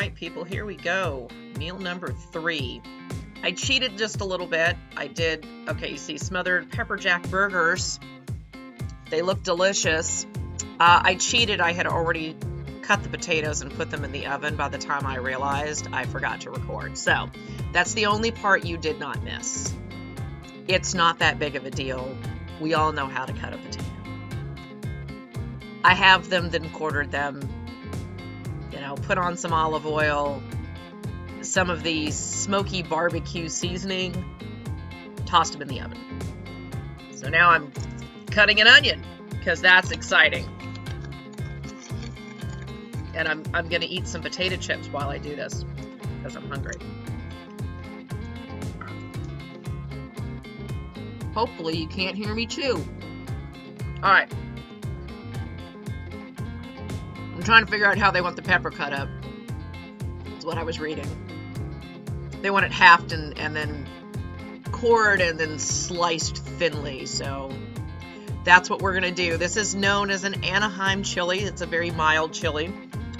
right, people, here we go. Meal number 3. I cheated just a little bit. I did, okay, you see smothered pepper jack burgers. They look delicious. I cheated. I had already cut the potatoes and put them in the oven by the time I realized I forgot to record. So that's the only part you did not miss. It's not that big of a deal. We all know how to cut a potato. I have them, then quartered them, you know, put on some olive oil, some of the smoky barbecue seasoning, tossed them in the oven. So now I'm cutting an onion because that's exciting. And I'm going to eat some potato chips while I do this because I'm hungry. Hopefully you can't hear me chew. All right. I'm trying to figure out how they want the pepper cut up. That's what I was reading. They want it halved and then cored and then sliced thinly. So that's what we're going to do. This is known as an Anaheim chili. It's a very mild chili.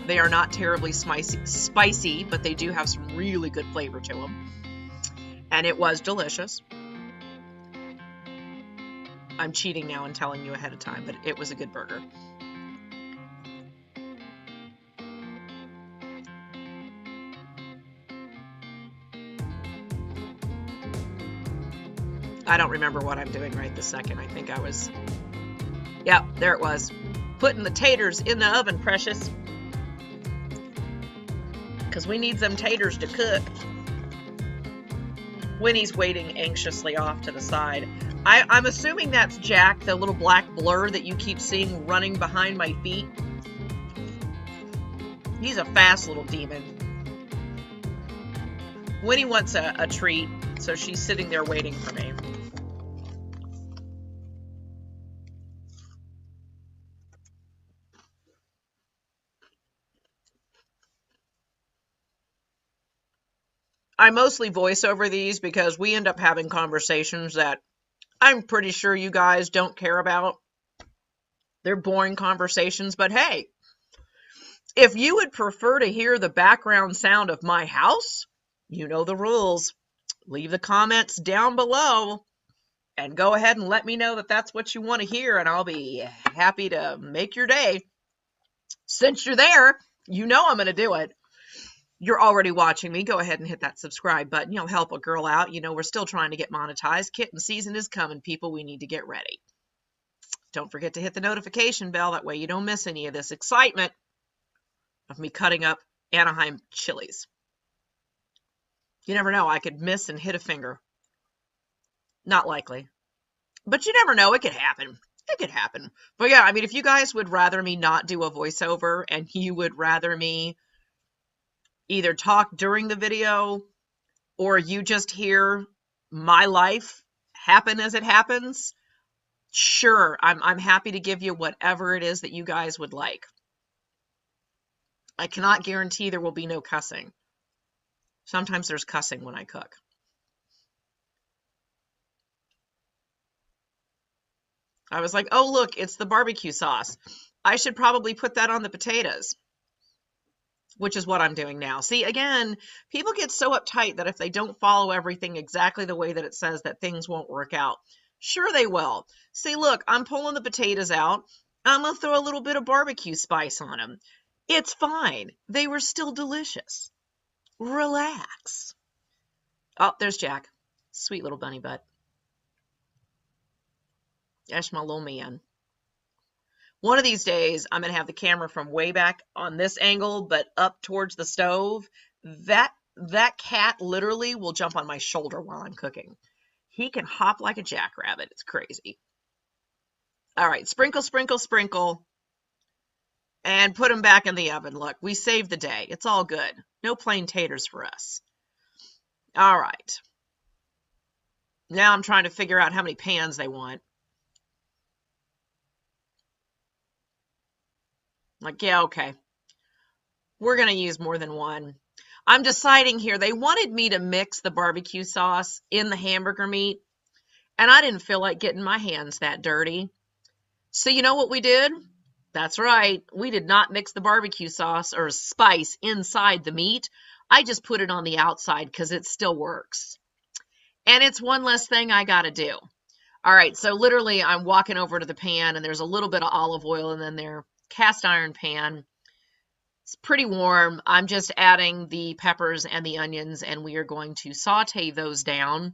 They are not terribly spicy, but they do have some really good flavor to them. And it was delicious. I'm cheating now and telling you ahead of time, but it was a good burger. I don't remember what I'm doing right this second. I think I was, yeah, there it was. Putting the taters in the oven, precious. Because we need them taters to cook. Winnie's waiting anxiously off to the side. I'm assuming that's Jack, the little black blur that you keep seeing running behind my feet. He's a fast little demon. Winnie wants a treat, so she's sitting there waiting for me. I mostly voice over these because we end up having conversations that I'm pretty sure you guys don't care about. They're boring conversations, but hey, if you would prefer to hear the background sound of my house, you know the rules. Leave the comments down below and go ahead and let me know that that's what you want to hear, and I'll be happy to make your day. Since you're there, you know I'm going to do it. You're already watching me, go ahead and hit that subscribe button. You'll help a girl out. You know, we're still trying to get monetized. Kitten season is coming, people. We need to get ready. Don't forget to hit the notification bell. That way you don't miss any of this excitement of me cutting up Anaheim chilies. You never know. I could miss and hit a finger. Not likely. But you never know. It could happen. It could happen. But yeah, I mean, if you guys would rather me not do a voiceover and you would rather me either talk during the video or you just hear my life happen as it happens, sure, I'm happy to give you whatever it is that you guys would like. I cannot guarantee there will be no cussing. Sometimes there's cussing when I cook. I was like, oh, look, it's the barbecue sauce. I should probably put that on the potatoes. Which is what I'm doing now. See, again, people get so uptight that if they don't follow everything exactly the way that it says, that things won't work out. Sure they will. See, look, I'm pulling the potatoes out. I'm going to throw a little bit of barbecue spice on them. It's fine. They were still delicious. Relax. Oh, there's Jack. Sweet little bunny butt. That's my little man. One of these days, I'm going to have the camera from way back on this angle, but up towards the stove. That cat literally will jump on my shoulder while I'm cooking. He can hop like a jackrabbit. It's crazy. All right, sprinkle, sprinkle, sprinkle. And put them back in the oven. Look, we saved the day. It's all good. No plain taters for us. All right. Now I'm trying to figure out how many pans they want. Like, yeah, okay. We're going to use more than one. I'm deciding here. They wanted me to mix the barbecue sauce in the hamburger meat, and I didn't feel like getting my hands that dirty. So you know what we did? That's right. We did not mix the barbecue sauce or spice inside the meat. I just put it on the outside because it still works. And it's one less thing I got to do. All right, so literally I'm walking over to the pan and there's a little bit of olive oil in their cast iron pan. It's pretty warm. I'm just adding the peppers and the onions, and we are going to saute those down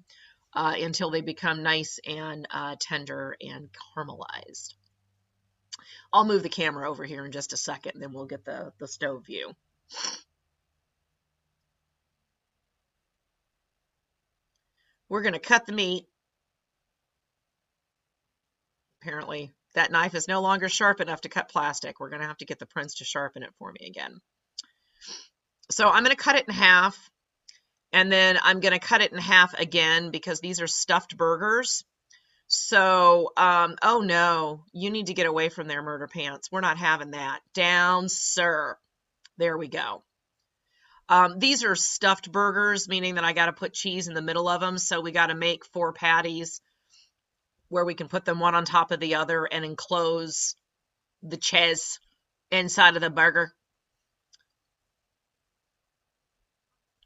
until they become nice and tender and caramelized. I'll move the camera over here in just a second, and then we'll get the stove view. We're going to cut the meat. Apparently, that knife is no longer sharp enough to cut plastic. We're going to have to get the Prince to sharpen it for me again. So I'm going to cut it in half, and then I'm going to cut it in half again because these are stuffed burgers. So, oh no, you need to get away from there, murder pants. We're not having that. Down, sir. There we go. These are stuffed burgers, meaning that I got to put cheese in the middle of them. So we got to make 4 patties where we can put them one on top of the other and enclose the cheese inside of the burger.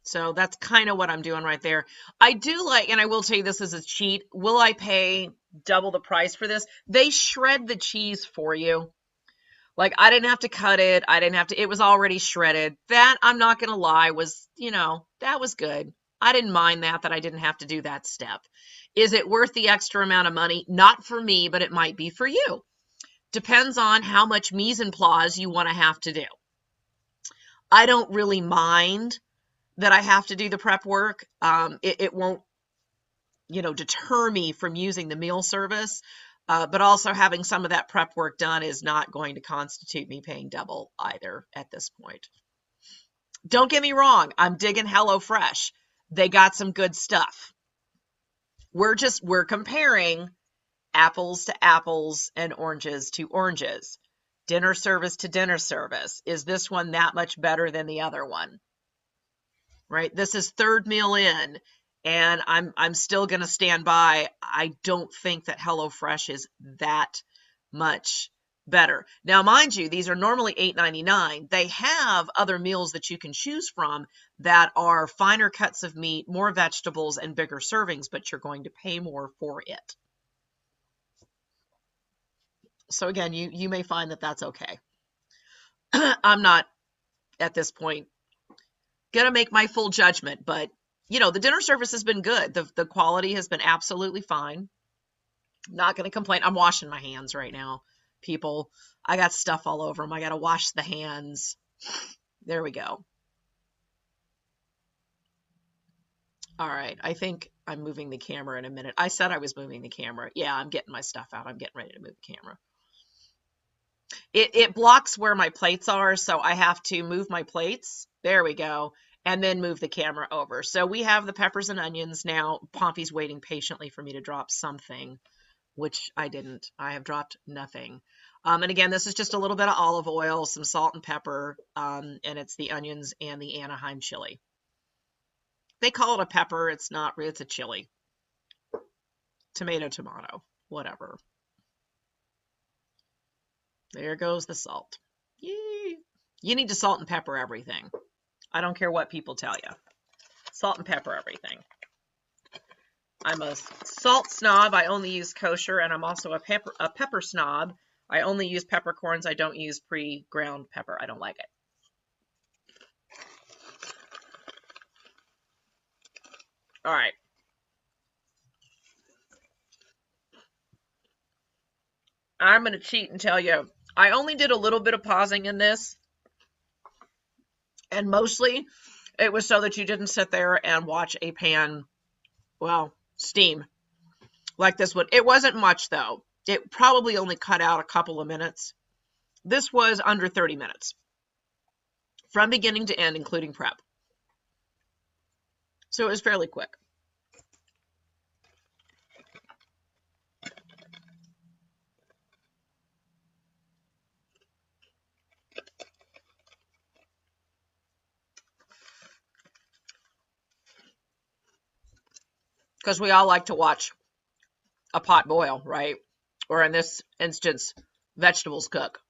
So that's kind of what I'm doing right there. I do like, and I will tell you this is a cheat. Will I pay double the price for this? They shred the cheese for you. Like, I didn't have to cut it. I didn't have to, it was already shredded. That, I'm not going to lie, was, that was good. I didn't mind that I didn't have to do that step. Is it worth the extra amount of money? Not for me, but it might be for you. Depends on how much mise en place you want to have to do. I don't really mind that I have to do the prep work. It won't, deter me from using the meal service. But also having some of that prep work done is not going to constitute me paying double either at this point. Don't get me wrong. I'm digging HelloFresh. They got some good stuff. We're comparing apples to apples and oranges to oranges. Dinner service to dinner service. Is this one that much better than the other one? Right? This is third meal in, and I'm still going to stand by. I don't think that HelloFresh is that much better. Now, mind you, these are normally $8.99. They have other meals that you can choose from that are finer cuts of meat, more vegetables, and bigger servings, but you're going to pay more for it. So again, you may find that that's okay. I'm not, at this point, gonna make my full judgment, but the dinner service has been good. The quality has been absolutely fine. Not gonna complain. I'm washing my hands right now, people. I got stuff all over them. I gotta wash the hands. There we go. All right, I think I'm moving the camera in a minute. I said I was moving the camera. Yeah, I'm getting my stuff out. I'm getting ready to move the camera. It blocks where my plates are, so I have to move my plates. There we go. And then move the camera over. So we have the peppers and onions now. Pompey's waiting patiently for me to drop something, which I didn't. I have dropped nothing. And again, this is just a little bit of olive oil, some salt and pepper, and it's the onions and the Anaheim chili. They call it a pepper. It's not. It's a chili. Tomato, whatever. There goes the salt. Yee. You need to salt and pepper everything. I don't care what people tell you. Salt and pepper everything. I'm a salt snob. I only use kosher, and I'm also a pepper snob. I only use peppercorns. I don't use pre-ground pepper. I don't like it. All right. I'm going to cheat and tell you, I only did a little bit of pausing in this, and mostly it was so that you didn't sit there and watch a pan, well, steam like this one. It wasn't much, though. It probably only cut out a couple of minutes. This was under 30 minutes from beginning to end, including prep. So it was fairly quick. Because we all like to watch a pot boil, right? Or in this instance, vegetables cook.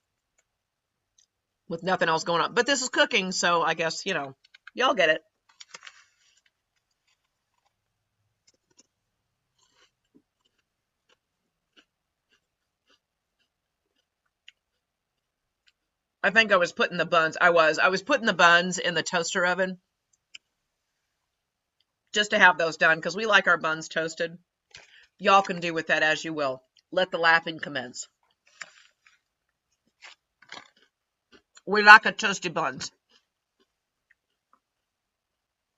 with nothing else going on. But this is cooking, so I guess, you know, y'all get it. I think I was putting the buns. I was putting the buns in the toaster oven just to have those done because we like our buns toasted. Y'all can do with that as you will. Let the laughing commence. We like a toasty buns.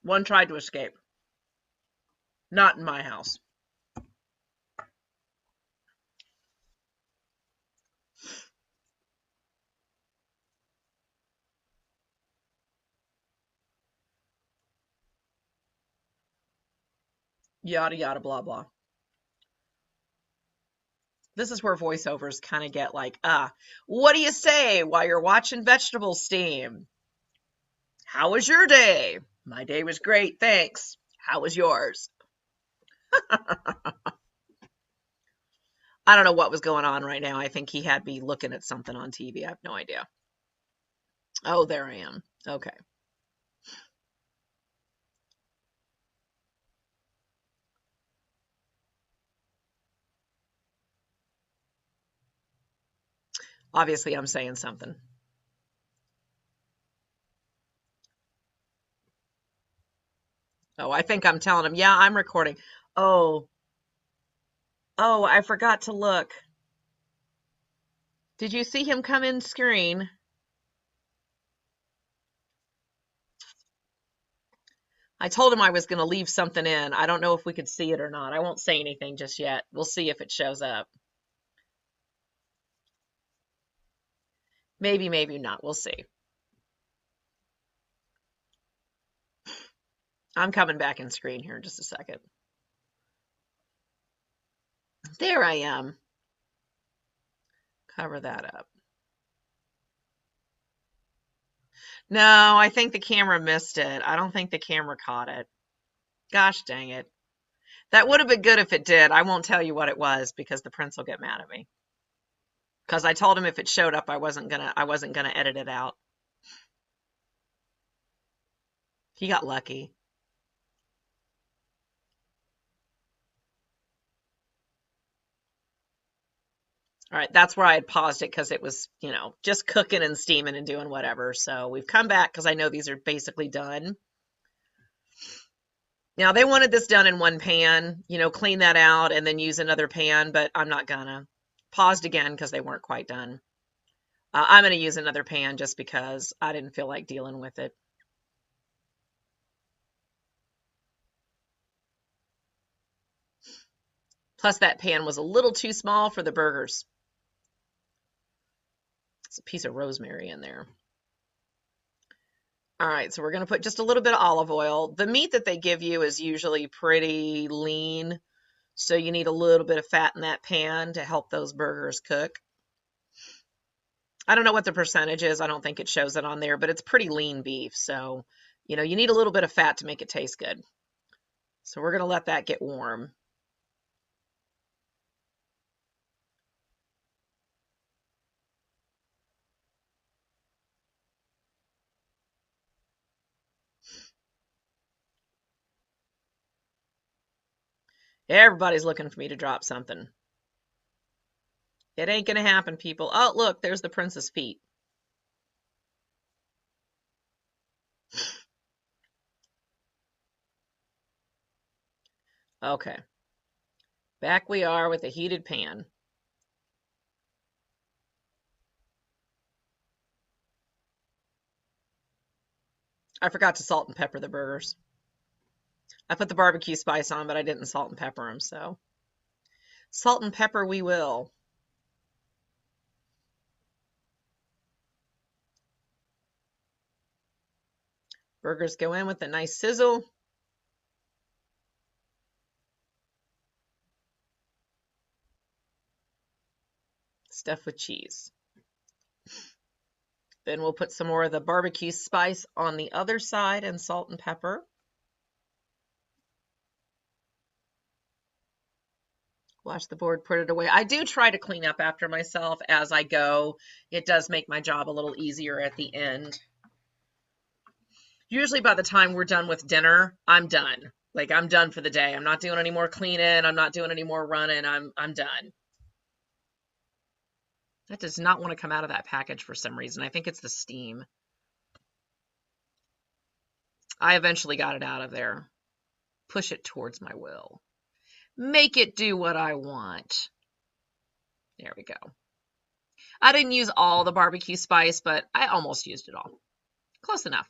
One tried to escape. Not in my house. Yada, yada, blah, blah. This is where voiceovers kind of get like, what do you say while you're watching vegetables steam? How was your day? My day was great, thanks. How was yours? I don't know what was going on right now. I think he had me looking at something on TV. I have no idea. Oh, there I am. Okay. Obviously, I'm saying something. Oh, I think I'm telling him, yeah, I'm recording. Oh, I forgot to look. Did you see him come in screen? I told him I was going to leave something in. I don't know if we could see it or not. I won't say anything just yet. We'll see if it shows up. Maybe, maybe not. We'll see. I'm coming back in screen here in just a second. There I am. Cover that up. No, I think the camera missed it. I don't think the camera caught it. Gosh dang it. That would have been good if it did. I won't tell you what it was because the prince will get mad at me. Because I told him if it showed up, I wasn't gonna edit it out. He got lucky. All right, that's where I had paused it because it was, you know, just cooking and steaming and doing whatever. So we've come back because I know these are basically done. Now they wanted this done in one pan, you know, clean that out and then use another pan, but I'm not gonna. Paused again because they weren't quite done. I'm gonna use another pan just because I didn't feel like dealing with it. Plus that pan was a little too small for the burgers. It's a piece of rosemary in there. All right, so we're going to put just a little bit of olive oil. The meat that they give you is usually pretty lean, so you need a little bit of fat in that pan to help those burgers cook. I don't know what the percentage is. I don't think it shows it on there, but it's pretty lean beef, so you know, you need a little bit of fat to make it taste good. So we're going to let that get warm. Everybody's looking for me to drop something. It ain't going to happen, people. Oh, look, there's the prince's feet. Okay. Back we are with a heated pan. I forgot to salt and pepper the burgers. I put the barbecue spice on, but I didn't salt and pepper them, so salt and pepper we will. Burgers go in with a nice sizzle. Stuffed with cheese. Then we'll put some more of the barbecue spice on the other side and salt and pepper. Wash the board, put it away. I do try to clean up after myself as I go. It does make my job a little easier at the end. Usually by the time we're done with dinner, I'm done. Like, I'm done for the day. I'm not doing any more cleaning. I'm not doing any more running. I'm done. That does not want to come out of that package for some reason. I think it's the steam. I eventually got it out of there. Push it towards my will. Make it do what I want. There we go. I didn't use all the barbecue spice, but I almost used it all. Close enough.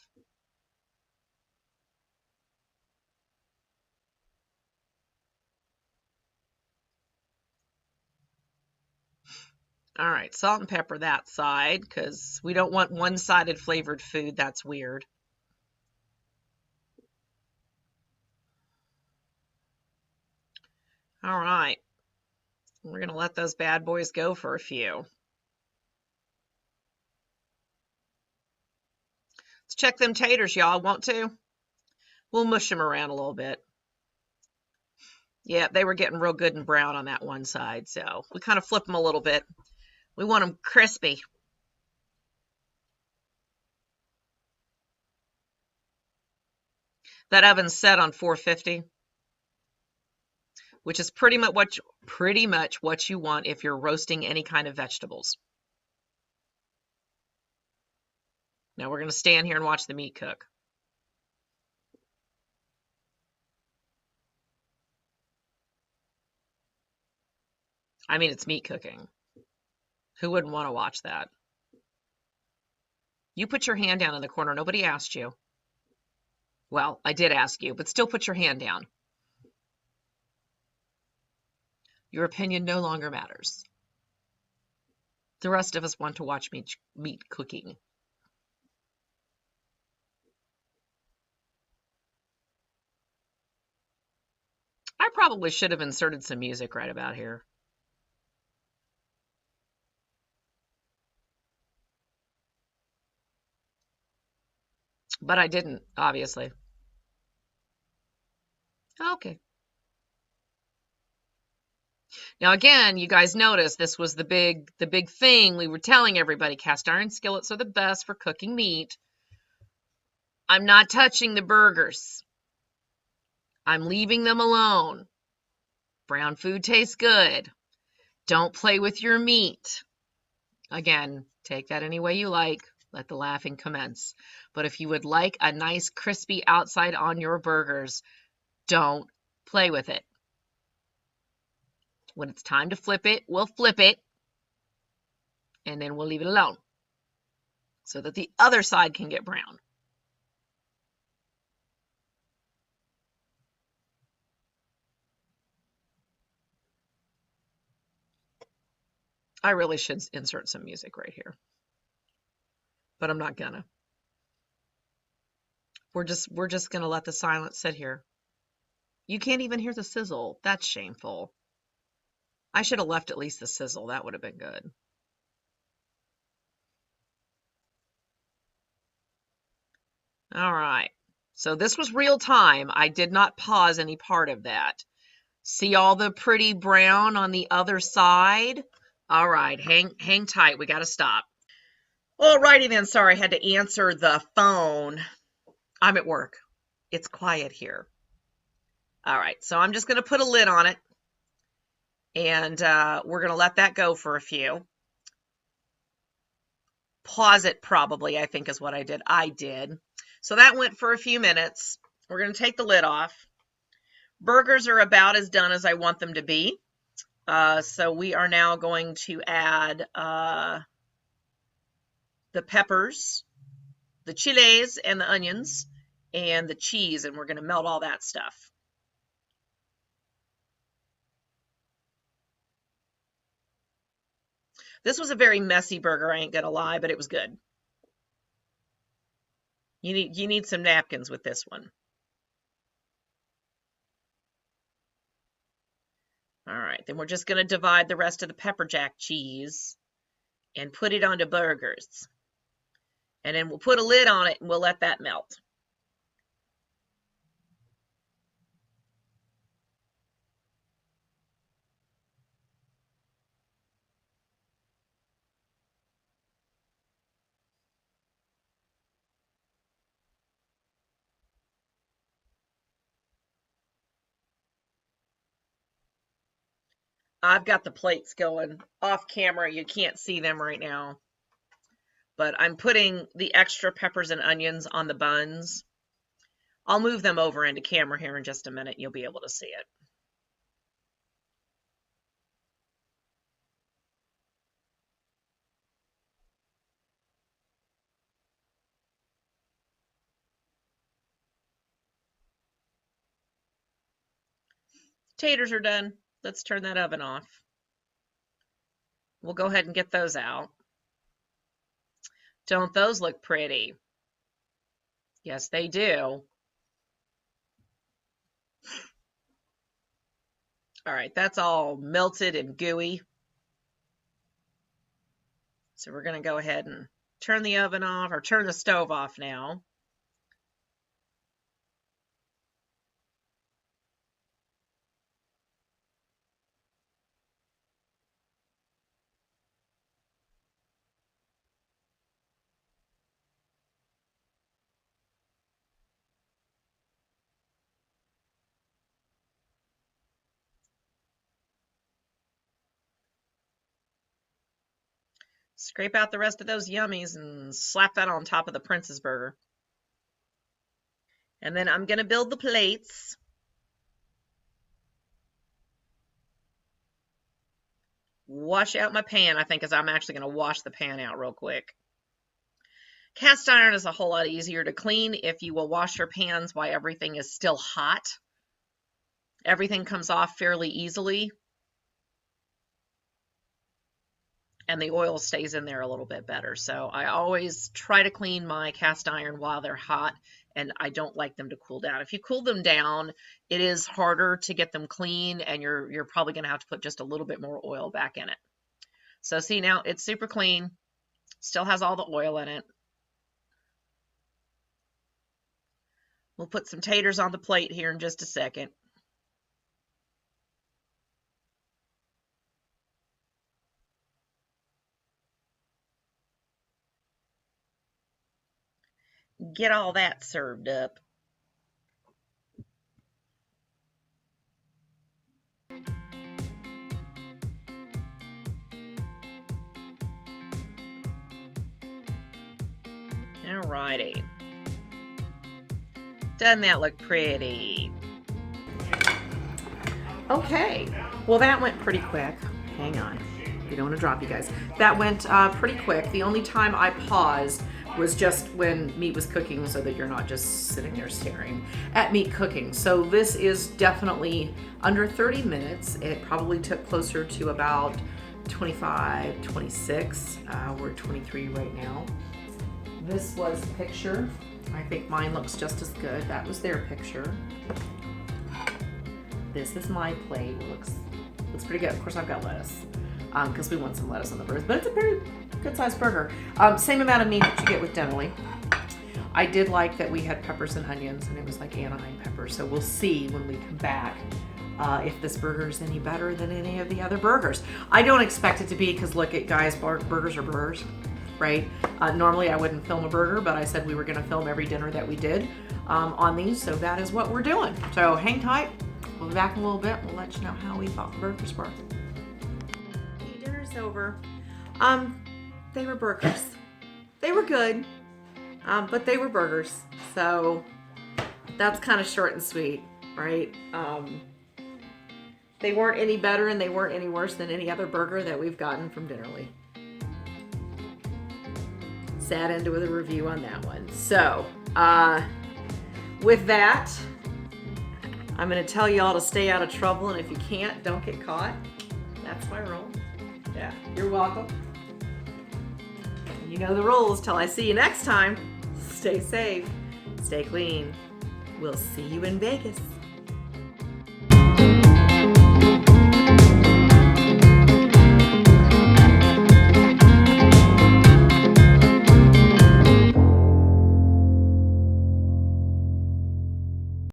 All right, salt and pepper that side because we don't want one-sided flavored food. That's weird. All right. We're going to let those bad boys go for a few. Let's check them taters, y'all. Want to? We'll mush them around a little bit. Yeah, they were getting real good and brown on that one side, so we kind of flip them a little bit. We want them crispy. That oven's set on 450, which is pretty much what you want if you're roasting any kind of vegetables. Now we're going to stand here and watch the meat cook. I mean, it's meat cooking. Who wouldn't want to watch that? You put your hand down in the corner. Nobody asked you. Well, I did ask you, but still put your hand down. Your opinion no longer matters. The rest of us want to watch meat cooking. I probably should have inserted some music right about here. But I didn't, obviously. Okay. Now again, you guys notice this was the big thing we were telling everybody. Cast iron skillets are the best for cooking meat. I'm not touching the burgers. I'm leaving them alone. Brown food tastes good. Don't play with your meat. Again, take that any way you like. Let the laughing commence. But if you would like a nice crispy outside on your burgers, don't play with it. When it's time to flip it, we'll flip it, and then we'll leave it alone so that the other side can get brown. I really should insert some music right here, but I'm not gonna. We're just gonna let the silence sit here. You can't even hear the sizzle. That's shameful. I should have left at least the sizzle. That would have been good. All right. So this was real time. I did not pause any part of that. See all the pretty brown on the other side? All right, hang tight. We got to stop. All righty then. Sorry, I had to answer the phone. I'm at work. It's quiet here. All right, so I'm just going to put a lid on it, and we're going to let that go for a few. Pause it probably, I think is what I did. I did. So that went for a few minutes. We're going to take the lid off. Burgers are about as done as I want them to be. So we are now going to add the peppers, the chiles, and the onions, and the cheese, and we're going to melt all that stuff. This was a very messy burger, I ain't going to lie, but it was good. You need some napkins with this one. All right, then we're just going to divide the rest of the pepper jack cheese and put it onto burgers. And then we'll put a lid on it and we'll let that melt. I've got the plates going off camera. You can't see them right now. But I'm putting the extra peppers and onions on the buns. I'll move them over into camera here in just a minute. You'll be able to see it. Taters are done. Let's turn that oven off. We'll go ahead and get those out. Don't those look pretty? Yes, they do. All right, that's all melted and gooey. So we're going to go ahead and turn the oven off, or turn the stove off now. Scrape out the rest of those yummies and slap that on top of the Princess Burger. And then I'm going to build the plates. Wash out my pan, I think, as I'm actually going to wash the pan out real quick. Cast iron is a whole lot easier to clean if you will wash your pans while everything is still hot. Everything comes off fairly easily. And the oil stays in there a little bit better. So I always try to clean my cast iron while they're hot, and I don't like them to cool down. If you cool them down, it is harder to get them clean, and you're probably going to have to put just a little bit more oil back in it. So see, now it's super clean, still has all the oil in it. We'll put some taters on the plate here in just a second. Get all that served up. Alrighty. Doesn't that look pretty? Okay, well that went pretty quick. Hang on, we don't want to drop you guys. That went pretty quick. The only time I paused was just when meat was cooking, so that you're not just sitting there staring at meat cooking. So this is definitely under 30 minutes. It probably took closer to about 25, 26. We're 23 right now. This was the picture. I think mine looks just as good. That was their picture. This is my plate. It looks pretty good. Of course, I've got lettuce because we want some lettuce on the burgers, but it's a pretty good sized burger. Same amount of meat that you get with Dennerly. I did like that we had peppers and onions, and it was like Anaheim pepper. So we'll see when we come back if this burger is any better than any of the other burgers. I don't expect it to be, because look at guys, burgers are burgers, right? Normally I wouldn't film a burger, but I said we were going to film every dinner that we did on these, so that is what we're doing. So hang tight. We'll be back in a little bit. We'll let you know how we thought the burgers were. Okay, dinner's over. They were burgers. They were good, but they were burgers. So that's kind of short and sweet, right? They weren't any better and they weren't any worse than any other burger that we've gotten from Dennerly. Sat into a review on that one. So with that, I'm going to tell y'all to stay out of trouble, and if you can't, don't get caught. That's my rule. Yeah, you're welcome. You know the rules. Till I see you next time, stay safe, stay clean. We'll see you in Vegas.